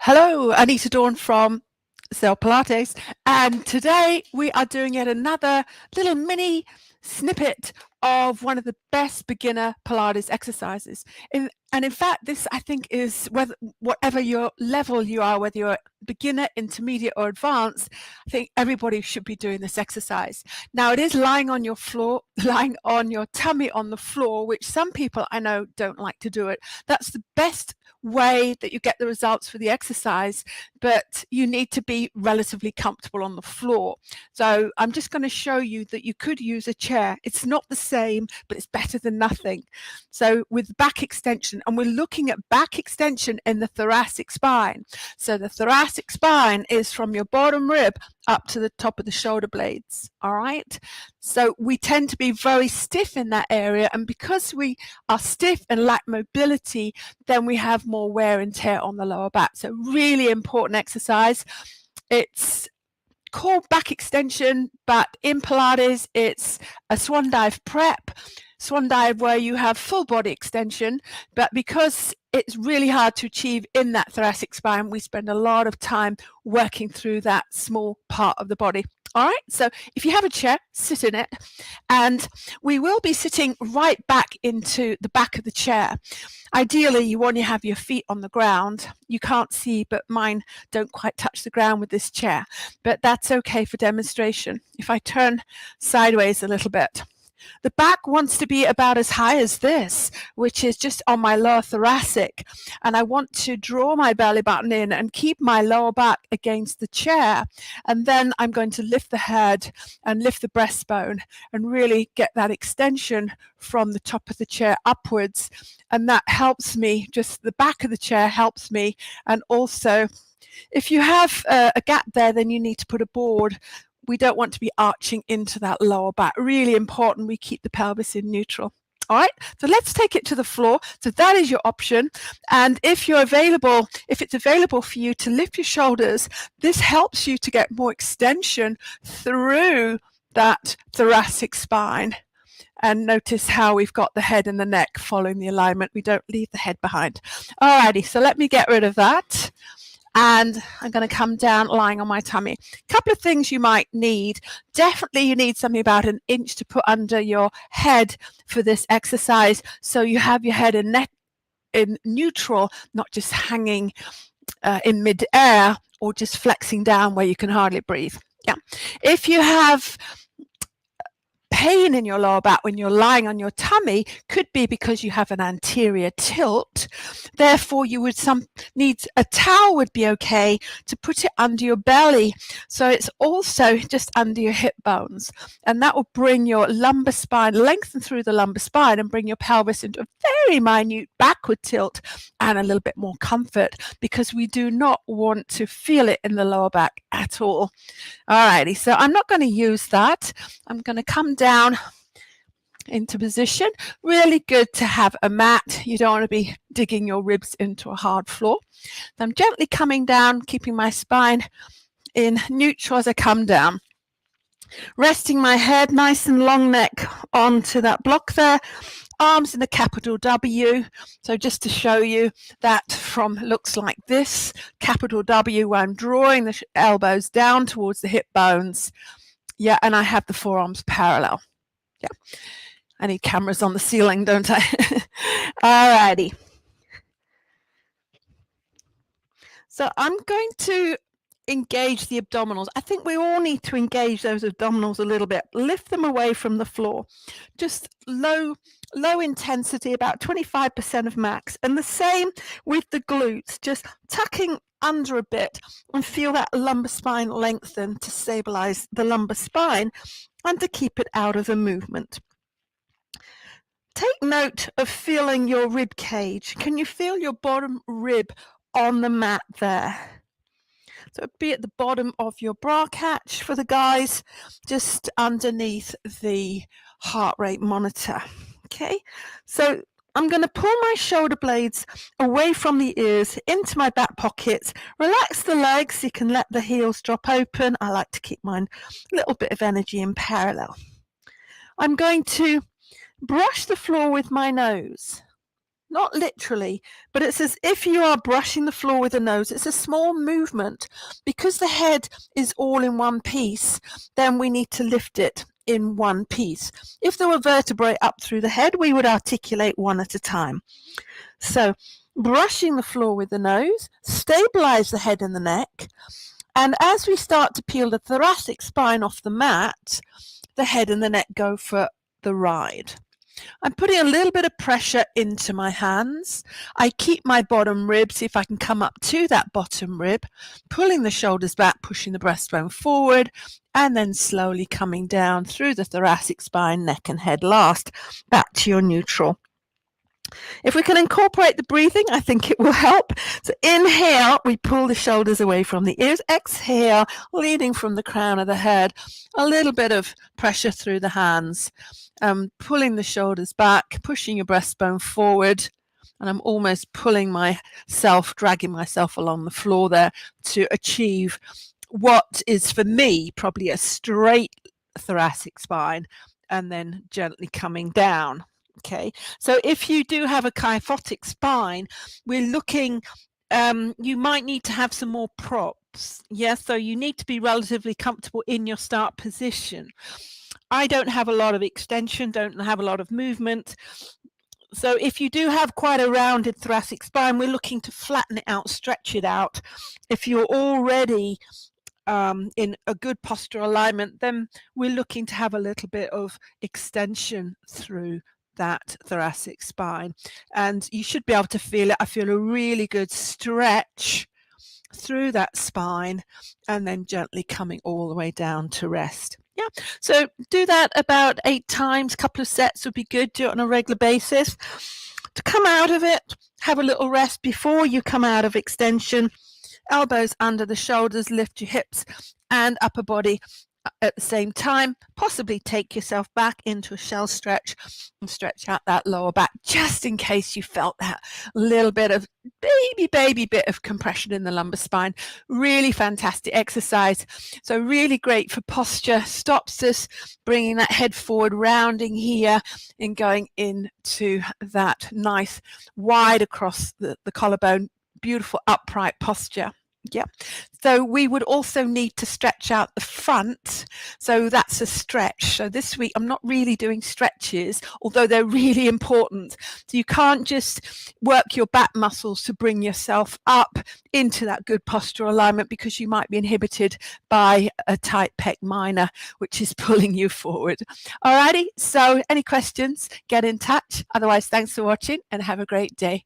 Hello, Anita Dawn from Pilates, and today we are doing yet another little mini snippet of one of the best beginner Pilates exercises. And in fact, this I think is whatever your level you are, whether you're beginner, intermediate, or advanced, I think everybody should be doing this exercise. Now, it is lying on your floor, lying on your tummy on the floor, which some people I know don't like to do it. That's the best way that you get the results for the exercise, but you need to be relatively comfortable on the floor. So I'm just going to show you that you could use a chair. It's not the same, but it's better than nothing. So with back extension, and we're looking at back extension in the thoracic spine. So the thoracic spine is from your bottom rib up to the top of the shoulder blades. All right. So we tend to be very stiff in that area. And because we are stiff and lack mobility, then we have more wear and tear on the lower back. So really important exercise. It's called back extension, but in Pilates, it's a swan dive prep. Swan dive where you have full body extension, but because it's really hard to achieve in that thoracic spine, we spend a lot of time working through that small part of the body. All right, so if you have a chair, sit in it, and we will be sitting right back into the back of the chair. Ideally, you want to have your feet on the ground. You can't see, but mine don't quite touch the ground with this chair, but that's okay for demonstration. If I turn sideways a little bit, the back wants to be about as high as this, which is just on my lower thoracic. And I want to draw my belly button in and keep my lower back against the chair. And then I'm going to lift the head and lift the breastbone and really get that extension from the top of the chair upwards. And that helps me, just the back of the chair helps me. And also, if you have a gap there, then you need to put a board. We don't want to be arching into that lower back. Really important we keep the pelvis in neutral. All right, so let's take it to the floor. So that is your option. And if it's available for you to lift your shoulders, this helps you to get more extension through that thoracic spine. And notice how we've got the head and the neck following the alignment. We don't leave the head behind. All righty, so let me get rid of that. And I'm going to come down lying on my tummy. A couple of things you might need. Definitely you need something about 1 inch to put under your head for this exercise. So you have your head and neck in neutral, not just hanging in mid-air or just flexing down where you can hardly breathe. Yeah. If you have pain in your lower back when you're lying on your tummy, could be because you have an anterior tilt. Therefore, you would need a towel would be okay to put it under your belly. So it's also just under your hip bones. And that will bring your lumbar spine, lengthen through the lumbar spine and bring your pelvis into a very minute backward tilt and a little bit more comfort, because we do not want to feel it in the lower back at all. All righty, so I'm not going to use that. I'm going to come down into position. Really good to have a mat. You don't want to be digging your ribs into a hard floor. So I'm gently coming down, keeping my spine in neutral as I come down. Resting my head nice and long neck onto that block there. Arms in a capital W. So just to show you that from looks like this, capital W, where I'm drawing the elbows down towards the hip bones. Yeah, and I have the forearms parallel. Yeah, I need cameras on the ceiling, don't I? All righty. So I'm going to engage the abdominals. I think we all need to engage those abdominals a little bit. Lift them away from the floor. Just low intensity, about 25% of max. And the same with the glutes, just tucking under a bit and feel that lumbar spine lengthen to stabilize the lumbar spine and to keep it out of the movement. Take note of feeling your rib cage. Can you feel your bottom rib on the mat there? So it'd be at the bottom of your bra catch for the guys, just underneath the heart rate monitor. Okay, so I'm going to pull my shoulder blades away from the ears into my back pockets. Relax the legs. You can let the heels drop open. I like to keep mine a little bit of energy in parallel. I'm going to brush the floor with my nose. not literally, but it's as if you are brushing the floor with the nose. It's a small movement. Because the head is all in one piece, then we need to lift it in one piece. If there were vertebrae up through the head, we would articulate one at a time. So brushing the floor with the nose, stabilize the head and the neck, and as we start to peel the thoracic spine off the mat, the head and the neck go for the ride. I'm putting a little bit of pressure into my hands. I keep my bottom rib, see if I can come up to that bottom rib, pulling the shoulders back, pushing the breastbone forward, and then slowly coming down through the thoracic spine, neck and head last, back to your neutral. If we can incorporate the breathing, I think it will help. So inhale, we pull the shoulders away from the ears. Exhale, leading from the crown of the head. A little bit of pressure through the hands. Pulling the shoulders back, pushing your breastbone forward. And I'm almost pulling myself, dragging myself along the floor there to achieve what is for me probably a straight thoracic spine, and then gently coming down. Okay, so if you do have a kyphotic spine, we're looking, you might need to have some more props. Yes, so you need to be relatively comfortable in your start position. I don't have a lot of extension, don't have a lot of movement. So if you do have quite a rounded thoracic spine, we're looking to flatten it out, stretch it out. If you're already in a good postural alignment, then we're looking to have a little bit of extension through that thoracic spine, and you should be able to feel it. I feel a really good stretch through that spine, and then gently coming all the way down to rest. Yeah, so do that about 8 times. A couple of sets would be good. Do it on a regular basis. To come out of it, have a little rest before you come out of extension. Elbows under the shoulders, lift your hips and upper body at the same time. Possibly take yourself back into a shell stretch and stretch out that lower back, just in case you felt that little bit of baby bit of compression in the lumbar spine. Really fantastic exercise. So really great for posture, stops us bringing that head forward, rounding here and going into that nice wide across the collarbone, beautiful upright posture. Yeah. So we would also need to stretch out the front. So that's a stretch. So this week I'm not really doing stretches, although they're really important. So you can't just work your back muscles to bring yourself up into that good postural alignment, because you might be inhibited by a tight pec minor, which is pulling you forward. Alrighty. So any questions, get in touch. Otherwise, thanks for watching and have a great day.